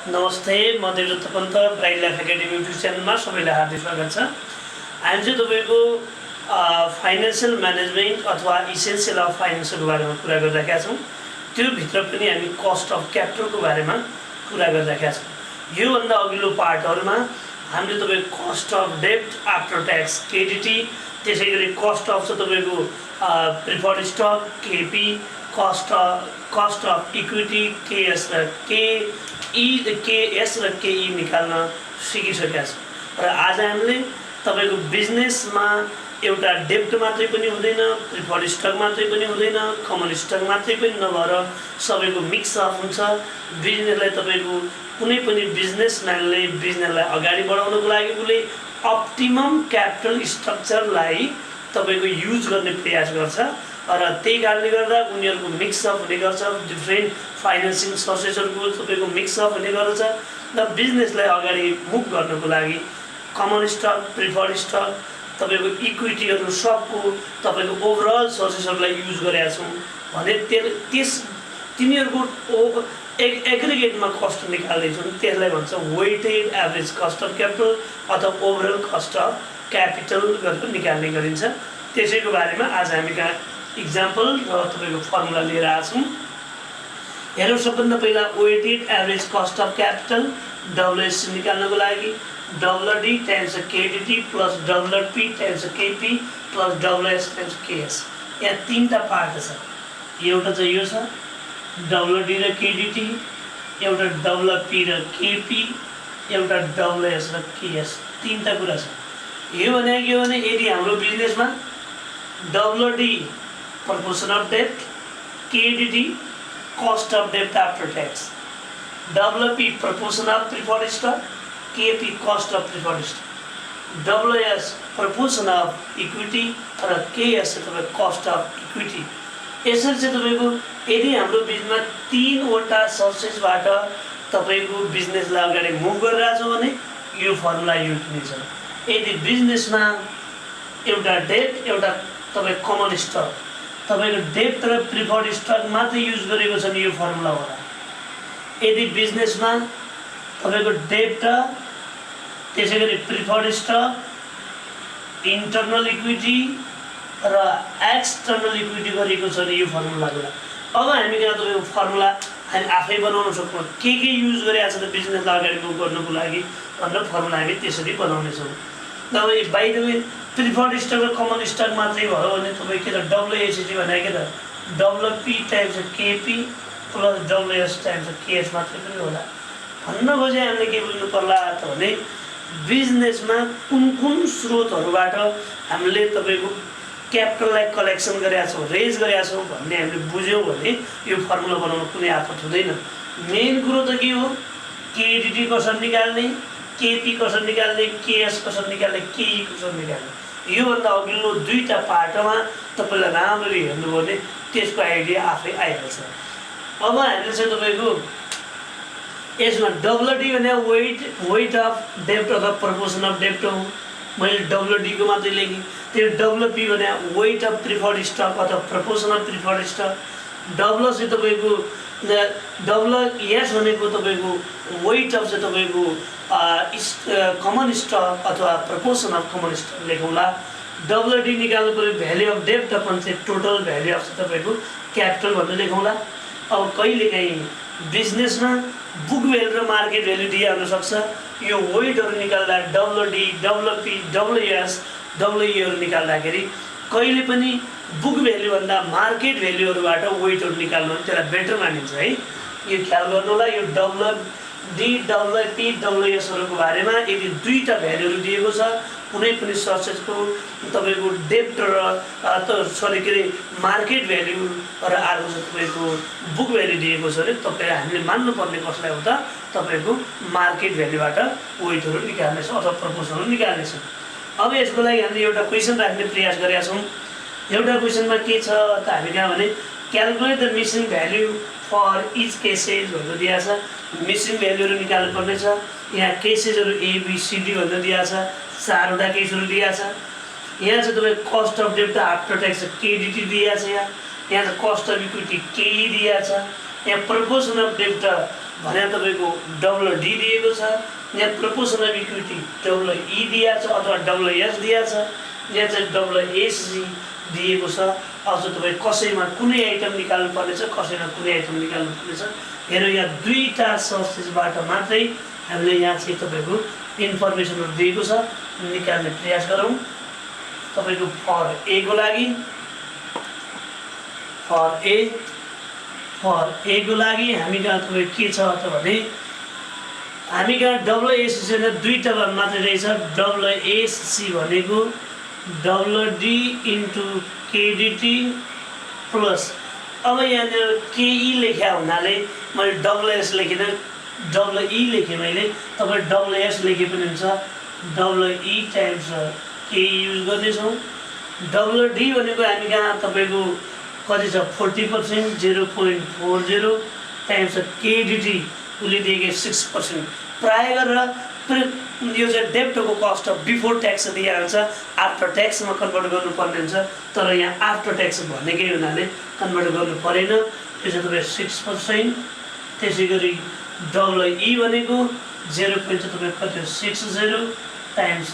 नमस्ते, म Devdatta Pant bright life academy YouTube च्यानलमा सबैलाई हार्दिक स्वागत छ। हामी चाहिँ तपाईँको फाइनेन्सियल म्यानेजमेन्ट अथवा इसेन्सियल अफ फाइनेन्सको बारेमा कुरा गरिरहेका छौँ। त्यो भित्र पनि हामी कस्ट अफ क्यापिटलको बारेमा कुरा गरिरहेका छौँ। योभन्दा अघिल्लो पार्टहरूमा हामीले तपाईँको कस्ट अफ डेब्ट आफ्टर ट्याक्स केडिटी, त्यसै गरी कस्ट अफ चाहिँ तपाईँको preferred stock KP, cost of equity KS र केएस र केई निकाल्न सिकिसकेका छौँ। र आज हामीले तपाईँको बिजनेसमा एउटा डेब्ट मात्रै पनि हुँदैन, प्रिफर्ड स्टक मात्रै पनि हुँदैन, कमन स्टक मात्रै पनि नभएर सबैको मिक्सअप हुन्छ। बिजनेसलाई तपाईँको कुनै पनि बिजनेसम्यानले बिजनेसलाई अगाडि बढाउनको लागि उसले अप्टिमम क्यापिटल स्ट्रक्चरलाई तपाईँको युज गर्ने प्रयास गर्छ र त्यही कारणले गर्दा उनीहरूको मिक्सअप हुने गर्छ। डिफ्रेन्ट फाइनेन्सिङ सोर्सेसहरूको तपाईँको मिक्सअप हुने गर्छ र बिजनेसलाई अगाडि मुभ गर्नको लागि कमन स्टक, प्रिफर्ड स्टक, तपाईँको इक्विटीहरू सबको तपाईँको ओभरअल सोर्सेसहरूलाई युज गरेका छौँ भने तिनीहरूको एग्रिगेटमा कस्ट निकाल्दैछौँ। त्यसलाई भन्छ weighted average cost of capital अथवा ओभरअल कस्ट अफ क्यापिटल गरेर निकाल्ने गरिन्छ। त्यसैको बारेमा आज हामी कहाँ इक्जाम्पल र तपाईँको फर्मुला लिएर आएको छौँ। हेरौँ, सबभन्दा पहिला weighted average cost of capital WACC निकाल्नको लागि WD times KDT plus WP times KP plus WS times KS. यहाँ तीनवटा पार्ट छ। एउटा चाहिँ यो छ डब्लुडी र केडिटी, एउटा डब्लुपी र केपी, एउटा डब्लुएस र केएस। तीनवटा कुरा छ। यो भने के हो भने यदि हाम्रो बिजनेसमा डब्लुडी proportion of debt, KDT cost of debt after tax, WP proportion of preferred stock, KP cost of preferred stock, WS proportion of equity र KS तपाईँको cost of equity। यसरी चाहिँ तपाईँको यदि हाम्रो बिजनेसमा तीनवटा सोर्सेसबाट तपाईँको बिजनेसलाई अगाडि मुभ गरिरहेको छ भने यो फर्मुला युज हुनेछ। यदि बिजनेसमा एउटा डेब्ट, एउटा तपाईँको कमन स्टक, तपाईँको डेब्ट र प्रिफर्ड स्टक मात्रै युज गरेको छ नि यो फर्मुला होला। यदि बिजनेसमा तपाईँको डेब्ट र त्यसै गरी प्रिफर्ड स्टक, इन्टरनल इक्विटी र एक्सटर्नल इक्विटी गरेको छ नि यो फर्मुला होला। अब हामी कहाँ तपाईँको फर्मुला हामी आफै बनाउन सक्छौँ। के युज गरेको छ त बिजनेसलाई अगाडि मुभ गर्नको लागि भनेर फर्मुला हामी त्यसरी बनाउनेछौँ। तपाईँ by the way preferred stock र कमन स्टक मात्रै भयो भने तपाईँ के त डब्लुएससी भने के त WP times KP plus WS times KS मात्रै पनि होला। भन्न खोजे हामीले के बुझ्नु पर्ला त भने बिजनेसमा कुन कुन स्रोतहरूबाट हामीले तपाईँको क्यापिटललाई कलेक्सन गरेका छौँ, रेज गरेका छौँ भन्ने हामीले बुझ्यौँ भने यो फर्मुला बनाउनु कुनै आपत हुँदैन। मेन कुरो त के हो, केडिटी कसरी निकाल्ने, केपी कसरी निकाल्ने, केएस कसरी निकाल्ने, केई कसरी निकाल्ने। योभन्दा अघिल्लो दुईवटा पार्टमा तपाईँलाई राम्ररी हेर्नुभयो भने त्यसको आइडिया आफै आइहाल्छ। अब हामीले चाहिँ तपाईँको यसमा डब्लुडी भने वेट अफ डेब्ट अथवा प्रपोर्सन अफ डेब्ट हो। मैले डब्लुडीको मात्रै लेखेँ। त्यो डब्लुपी भने वेट अफ प्रिफर्ड स्टक अथवा proportion of preferred stock. W चाहिँ तपाईँको डब्लुएस भनेको तपाईँको वेट अफ चाहिँ तपाईँको कमन स्टक अथवा प्रपोर्सन अफ कमन स्टक लेखौँला। डब्लुडी निकाल्नु पऱ्यो भ्याल्यु अफ डेब्ट अपन चाहिँ टोटल भ्याल्यु अफ तपाईँको क्यापिटल भनेर लेखौँला। अब कहिलेकाहीँ बिजनेसमा बुक भ्यालु र मार्केट भ्यालु दिए हुनसक्छ। यो वेटहरू निकाल्दा डब्लुडी, डब्लुपी, डब्लुएस, डब्लुईहरू निकाल्दाखेरि कहिले पनि बुक भ्याल्युभन्दा मार्केट भ्याल्युहरूबाट वेटहरू निकाल्नु भने त्यसलाई बेटर मानिन्छ है। यो ख्याल गर्नु होला। यो डब्लुडी, डब्लुपी, डब्लुएसहरूको बारेमा यदि दुईवटा भ्याल्युहरू दिएको छ कुनै पनि सोर्सेसको तपाईँको डेब्ट र के अरे मार्केट भ्याल्यु र अर्को चाहिँ तपाईँको बुक भ्याल्यु दिएको छ भने तपाईँ हामीले मान्नुपर्ने कसलाई हो त तपाईँको मार्केट भ्याल्युबाट वेटहरू निकाल्नेछ अथवा प्रपोर्सनहरू निकाल्नेछ। अब यसको लागि हामीले एउटा क्वेसन राख्ने प्रयास गरेका छौँ। एउटा क्वेसनमा के छ त हामी कहाँ भने calculate the missing value for each cases भनेर दिएको छ। मिसिङ भ्याल्युहरू निकाल्नु पर्नेछ। यहाँ केसेसहरू एबिसिडी भनेर दिएको छ। 4वटा केसहरू दिएको छ। यहाँ चाहिँ तपाईँको कस्ट अफ डेब्ट आफ्टर ट्याक्स केडिटी दिएको छ। यहाँ चाहिँ कस्ट अफ इक्विटी केई दिएको छ। यहाँ प्रपोर्सन अफ डेब्ट भने तपाईँको WD दिएको छ, यहाँ प्रपोर्सन अफ इक्विटी WE दिएको छ अथवा WS दिएको छ, यहाँ चाहिँ WACC दिएको छ। अझ तपाईँ कसैमा कुनै आइटम निकाल्नु पर्नेछ, कसैमा कुनै आइटम निकाल्नु पर्नेछ। हेर्नु यहाँ दुईटा सोर्सेसबाट मात्रै हामीले यहाँ चाहिँ तपाईँको इन्फर्मेसनहरू दिएको छ, निकाल्ने प्रयास गरौँ। तपाईँको फर ए को लागि फर ए को लागि हामी कहाँ तपाईँ के छ त भने हामी कहाँ WACC भने दुईटा मात्रै रहेछ। WACC भनेको WD इन्टु KDT प्लस, अब यहाँनिर KE लेख्या हुनाले मैले WS लेखिनँ, WE लेखेँ मैले, तपाईँ WS लेखे पनि हुन्छ। WE टाइम्स KE युज गर्नेछौँ। WD भनेको हामी कहाँ तपाईँको कति छ 40% 0.40 टाइम्स KDT उसले दिएको 6%। प्राय गरेर यो चाहिँ डेब्टको कस्ट अफ बिफोर ट्याक्स दिइहाल्छ, आफ्टर ट्याक्समा कन्भर्ट गर्नुपर्ने हुन्छ। तर यहाँ आफ्टर ट्याक्स भनेकै हुनाले कन्भर्ट गर्नु परेन। त्यो चाहिँ तपाईँ 6%। त्यसै गरी WE भनेको 0.60 टाइम्स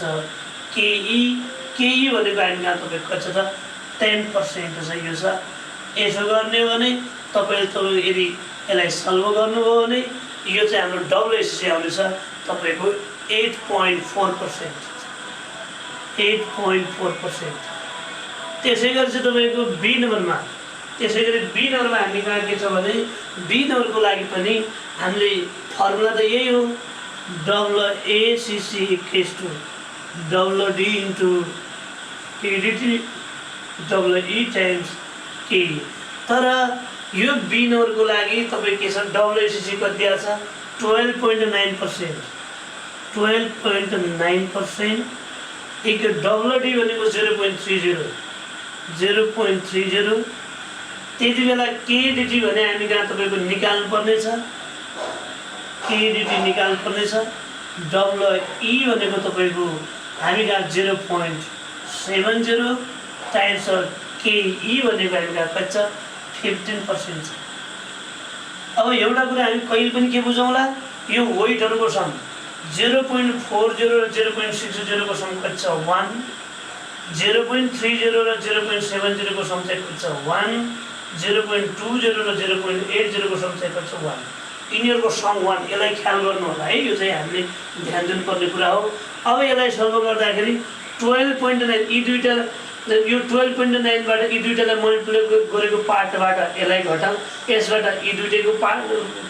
KE भनेको हामी कहाँ तपाईँ कति छ 10% छ। यो छ यसो गर्ने हो भने तपाईँले यदि यसलाई सल्भ गर्नुभयो भने यो चाहिँ हाम्रो WACC आउनेछ तपाईँको 8.4%। त्यसै गरी चाहिँ तपाईँको बी नम्बरमा हामी कहाँ के छ भने बी नम्बरको लागि पनि हामीले फर्मुला त यही हो, WACC WD into KDT WE times KE। तर यो बी नम्बरको लागि तपाईँ के छ WACC कति दिएको छ 12.9%। एक WD भनेको 0.30 त्यति बेला KDT भने हामी कहाँ तपाईँको निकाल्नु पर्नेछ, KDT निकाल्नु पर्नेछ। WE भनेको तपाईँको हामी कहाँ 0.70 टाइम्स KE भनेको हामी कहाँ कति छ 15%। अब एउटा कुरा हामी कहिले पनि के बुझौँला, यो वेटहरूको सम 0.40 र 0.60 को सम कति छ 1, 0.30 र 0.70 को सम चाहिँ कति छ 1, 0.20 र 0.80 को सम चाहिँ कति छ 1। यिनीहरूको सम 1, यसलाई ख्याल गर्नु होला है, यो चाहिँ हामीले ध्यान दिनुपर्ने कुरा हो। अब यसलाई सल्भ गर्दाखेरि 12.9 यी दुईटा यो 12.9बाट यी दुईटालाई मल्टिप्लाई गरेको पार्टबाट यसलाई घटाऊ, यसबाट यी दुईटैको पार्ट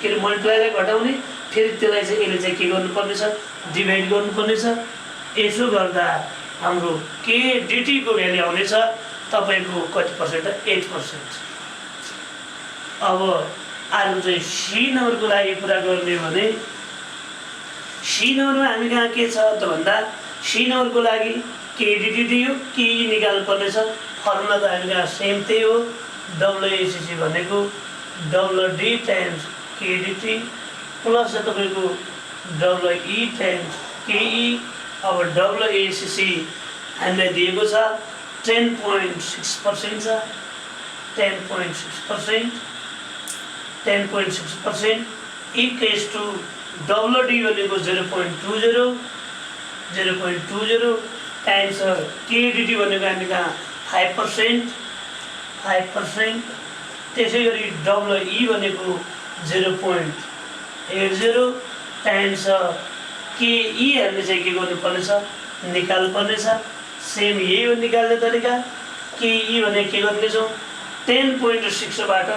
के अरे मल्टिप्लाईलाई घटाउने, फेरि त्यसलाई चाहिँ यसले चाहिँ के गर्नुपर्नेछ डिभाइड गर्नुपर्नेछ। यसो गर्दा हाम्रो KDT को भ्यालु आउनेछ तपाईँको कति पर्सेन्ट 8%। अब अर्को चाहिँ सी नम्बरको लागि कुरा गर्ने भने सी नम्बरमा हामी कहाँ के छ त भन्दा सी नम्बरको लागि KDT दियो, KE निकाल्नु पर्नेछ। फर्मुला त हामी कहाँ सेम त्यही हो, WACC भनेको WD टाइम्स KDT प्लस तपाईँको WE टाइम्स KE। अब WACC हामीलाई दिएको छ 10.6% छ, 10.6% इक्वल्स टु WD भनेको 0.20 टाइम्स KDT भनेको हामी कहाँ 5%। त्यसै गरी WE भनेको 0.80 टाइम्स KE हामीले चाहिँ के गर्नुपर्नेछ निकाल्नु पर्नेछ। सेम यही हो निकाल्ने तरिका। KE भने के गर्नेछौँ 10.6बाट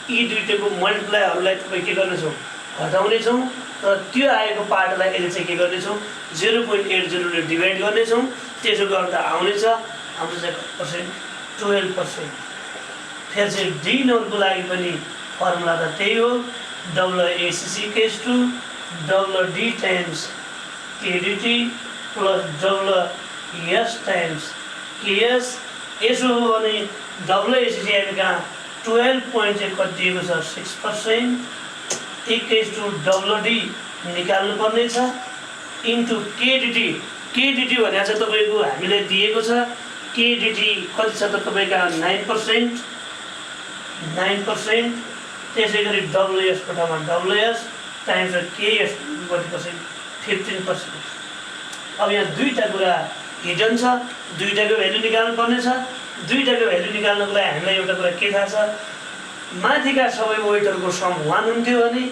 यी दुईटैको मल्टिप्लाईहरूलाई तपाईँ के गर्नेछौँ घटाउनेछौँ र त्यो आएको पार्टलाई यसले चाहिँ के गर्नेछौँ 0.80 ले डिभाइड गर्नेछौँ। त्यसो गर्दा आउनेछ हाम्रो चाहिँ पर्सेन्ट 12%। फेरि चाहिँ डी नम्बरको लागि पनि फर्मुला त त्यही हो, WACC equals to WD times KDT plus WS times KS। यसो हो भने WACC हामी कहाँ 12 चाहिँ कति दिएको छ 6% इक्वल्स टु WD निकाल्नु पर्ने छ इन्टु KDT। KDT भने चाहिँ तपाईँको हामीले दिएको छ KDT कति छ त तपाईँको 9%। त्यसै गरी WS को ठाउँमा WS टाइम्स केएफ कति पर्सेन्ट 15%। अब यहाँ दुईटा कुरा हिडन छ, दुईटाको भ्यालु निकाल्नु पर्ने छ। दुईटाको भ्यालु निकाल्नको लागि हामीलाई एउटा कुरा के थाहा छ, माथिका सबै वेटहरूको सम 1 हुन्थ्यो भने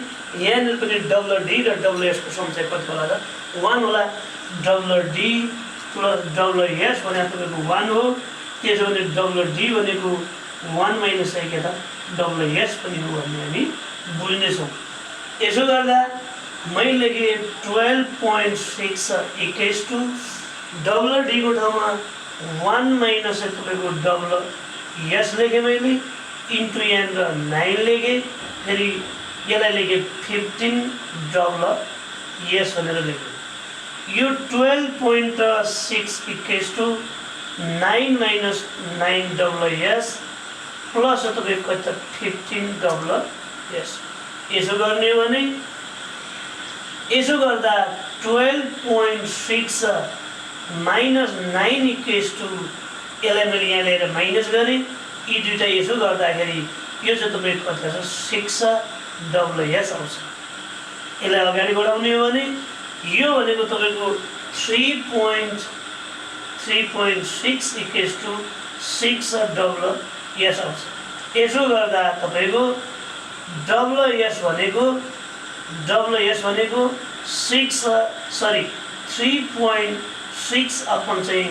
यहाँनिर पनि डब्लुडी र डब्लुएसको सम चाहिँ कति होला त 1 होला। डब्लुडी प्लस डब्लुएस भने तपाईँको 1 हो, त्यसो भने डब्लुडी भनेको 1 माइनस के त डब्लुएस पनि हो भन्ने हामी बुझ्नेछौँ। यसो गर्दा मैले के 12.6 इक्वल्स टु डब्लुडीको ठाउँमा 1 माइनस तपाईँको डब्लुएस लेखेँ मैले, इन्टु यहाँनिर 9 लेखेँ, फेरि यसलाई लेखेँ 15 डब्लुएस भनेर लेखेँ। यो 12.6 इक्वल्स टु 9 माइनस 9 डब्लुएस प्लस तपाईँको कति 15 डब्लुएस। यसो गर्ने हो भने यसो गर्दा 12.6 माइनस 9 इक्वल्स टु यसलाई मैले यहाँ ल्याएर माइनस गरेँ, यी दुईटा यसो गर्दाखेरि यो चाहिँ तपाईँको कति छ 6 डब्लुएस आउँछ। यसलाई अगाडि बढाउने हो भने यो भनेको तपाईँको 3.6 इक्वल्स टु 6 डब्लुएस आउँछ। यसो गर्दा तपाईँको डब्लुएस भनेको 3.6 अपन चाहिँ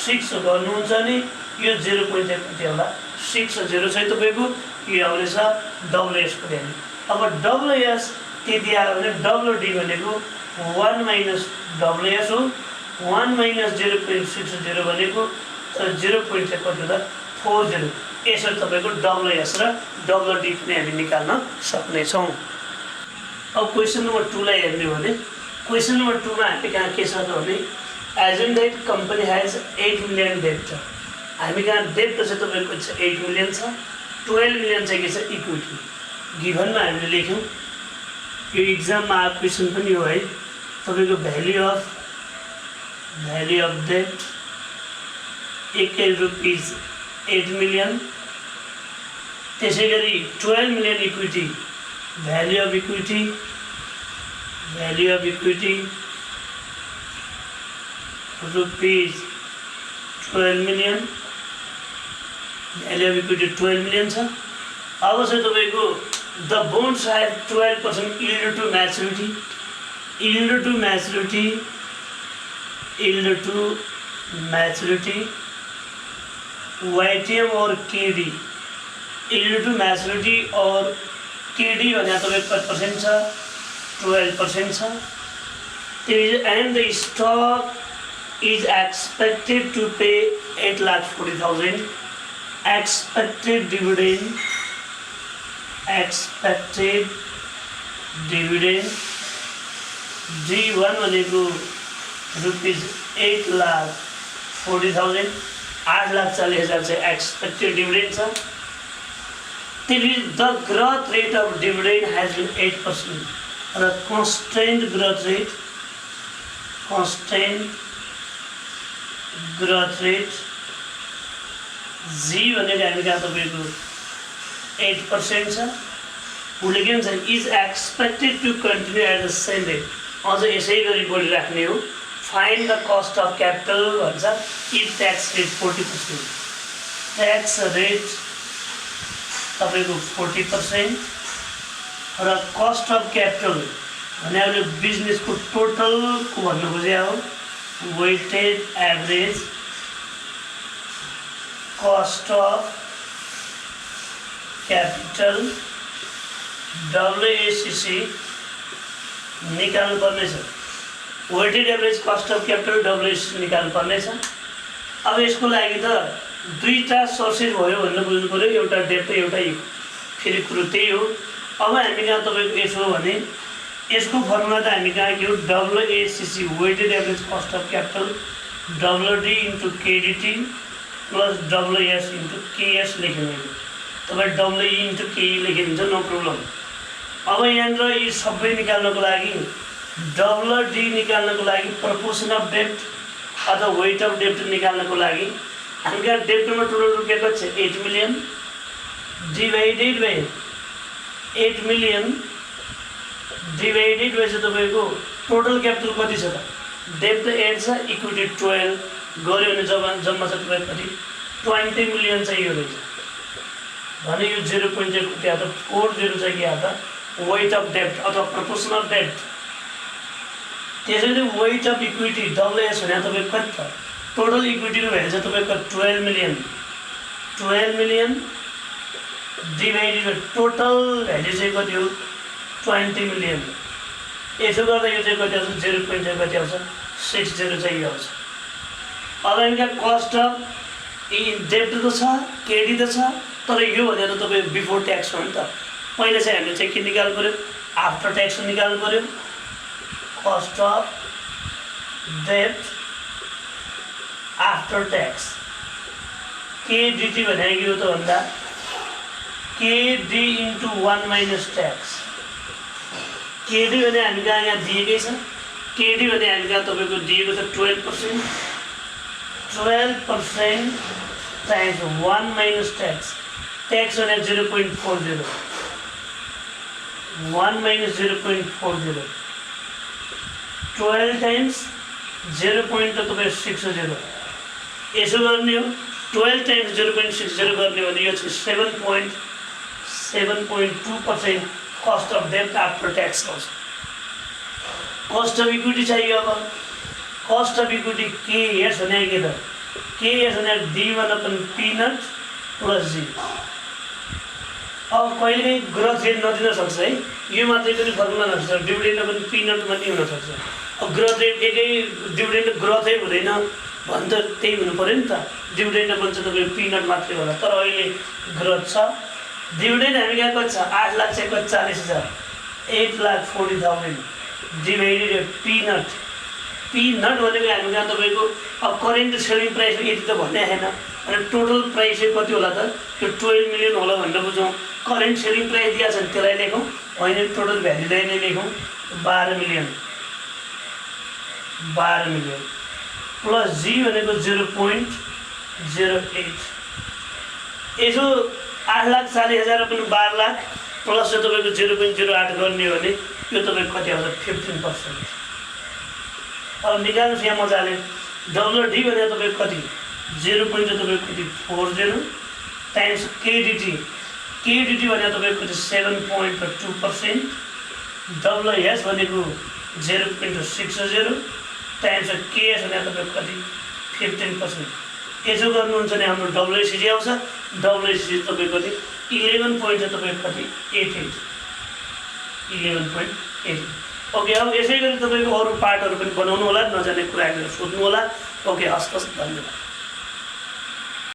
6 गर्नुहुन्छ भने यो 0 पोइन्ट कति होला 6 0 चाहिँ तपाईँको यो आउनेछ डब्लुएसको भ्यालु। अब डब्लुएस त्यति आयो भने डब्लुडी भनेको 1 माइनस डब्लुएस हो, 1 माइनस 0.60 भनेको 0 पोइन्ट चाहिँ कति होला 40। यसरी तपाईँको डब्लुएस र डब्लुडी पनि हामी निकाल्न सक्नेछौँ। अब क्वेसन नम्बर 2 लाई हेर्ने हो भने क्वेसन नम्बर 2 मा हामी कहाँ के छ त भने assume that company has 8 million डेब्ट। हामी कहाँ डेब्ट चाहिँ तपाईँको 8 मिलियन छ, 12 मिलियन चाहिँ के छ इक्विटी। गिभनमा हामीले लेख्यौँ, यो इक्जाममा आएको क्वेसन पनि हो है, तपाईँको भ्याल्यु अफ डेब्ट ₹1 8 मिलियन, त्यसै गरी 12 million equity, value of equity ₹12 million, value of equity 12 million छ। अब चाहिँ तपाईँको the bonds have 12% yield to maturity YTM और KD, yield to maturity और KD भने तपाईँको कति पर्सेन्ट छ 12% छ। And the stock is expected to pay 8,40,000 expected dividend D1 भनेको ₹8,40,000 8,40,000 चाहिँ एक्सपेक्टेड डिभिडेन्ड छ। The growth rate of dividend has been 8% र कन्स्टेन्ट ग्रोथ रेट जी भनेको हामी कहाँ तपाईँको 8% छ। उसले के भन्छ is expected to continue at the same rate, अझ यसै गरी बढिराख्ने हो। Find the cost of capital भन्छ, if tax rate 40%, tax rate तपाईँको 40% र कस्ट अफ क्यापिटल भने अहिले बिजनेसको टोटलको भन्नु खोजे हो, weighted average cost of capital WACC निकाल्नु पर्नेछ। Weighted average cost of capital WACC निकाल्नु पर्नेछ। अब यसको लागि त दुईटा सोर्सेस भयो भनेर बुझ्नु पर्यो, एउटा डेब्ट एउटा इक्विटी, फेरि कुरो त्यही हो। अब हामी कहाँ तपाईँको यसो हो भने यसको फर्मुला त हामी कहाँ के हो WACC weighted average cost of capital WD into KDT plus WS into KS लेख्नु। तपाईँ WE इन्टु KE लेखिदिन्छ, नो प्रब्लम। अब यहाँनिर यी सबै निकाल्नको लागि WD निकाल्नको लागि प्रपोर्सन अफ डेब्ट अथवा वेट अफ डेब्ट निकाल्नको लागि हामी कहाँ डेब्टमा टोटल रुपियाँ कति छ 8 million divided by 8 million divided by चाहिँ तपाईँको टोटल क्यापिटल कति छ त डेब्ट 8 छ इक्विटी 12 गऱ्यो भने जम्मा छ तपाईँ कति 20 मिलियन चाहियो रहेछ भने यो 0.1 क्या त 40 चाहिँ क्या त वेट अफ डेब्ट अथवा प्रपोर्सन अफ डेब्ट त्यसैले वेट अफ इक्विटी डब्लुएस भने तपाईँ कति त टोटल इक्विटीको भ्यालु चाहिँ तपाईँको 12 million divided by total value चाहिँ कति हो 20 मिलियन यसो गर्दा यो चाहिँ कति आउँछ 0.1 कति आउँछ 60 चाहिँ यो आउँछ अब यहाँका कस्ट अफ डेब्ट त छ केडी त छ तर यो भनेर तपाईँ बिफोर ट्याक्स हो नि त पहिला चाहिँ हामीले चाहिँ के निकाल्नु पर्यो आफ्टर ट्याक्स निकाल्नु पर्यो कस्ट अफ डेब्ट आफ्टर ट्याक्स केडिटी भनेको यो त भन्दा KD into 1 minus tax KD भने हामी कहाँ यहाँ दिएकै छ केडी भने हामी कहाँ तपाईँको दिएको छ 12% टाइम्स 1 माइनस ट्याक्स ट्याक्स भने 0.40 1 माइनस 0.40 12 टाइम्स 0.60 यसो गर्ने हो 12 टाइम्स 0.60 गर्ने भने यो चाहिँ 7.2% कस्ट अफ डेब्ट आफ्टर ट्याक्स आउँछ कस्ट अफ इक्विटी चाहियो अब कस्ट अफ इक्विटी के एस भने के त के एस भने D1 अपन P0 प्लस जी अब कहिलेकाहीँ ग्रोथ रेट नदिन सक्छ है यो मात्रै पनि फर्मुला नसक्छ डिभिडेन्ड पनि P0 पनि हुनसक्छ अब ग्रोथ रेट एकै डिभिडेन्ड ग्रोथै हुँदैन भने त त्यही हुनु पऱ्यो नि त डिभिडेन्ड पनि चाहिँ तपाईँको P0 मात्रै होला तर अहिले ग्रोथ छ डिभिडेन्ड हामी कहाँ कति छ 8 लाख चाहिँ कति 40,000 8,40,000 डिभाइडेड P0 भनेको हामी कहाँ तपाईँको अब करेन्ट सेलिङ प्राइस यति त भन्ने छैन अनि टोटल प्राइस चाहिँ कति होला त त्यो 12 मिलियन होला भनेर बुझौँ करेन्ट सेलिङ प्राइस दिएको छ त्यसलाई लेखौँ होइन टोटल भ्यालुलाई नै लेखौँ 12 मिलियन प्लस जी भनेको 0.08 यसो 8,40,000 पनि 12 लाख प्लस तपाईँको 0.08 गर्ने हो भने यो तपाईँको कति आउँछ 15%। अब निकाल्नुहोस् यहाँ मजाले डब्लुडी भने तपाईँको कति 0.40 टाइम्स केडिटी भने तपाईँको कति 7.2% डब्लुएस भनेको 0.60 टाइम्स केएस भने तपाईँको कति 15%। यसो गर्नुहुन्छ भने हाम्रो डब्लुएससी आउँछ डब्लुएससी तपाईँको कति 11 तपाईँको कति 11.8। ओके अब यसै गरी तपाईँको अरू पार्टहरू पनि बनाउनु होला नजाने कुराहरू सोध्नु होला। ओके हस् धन्यवाद।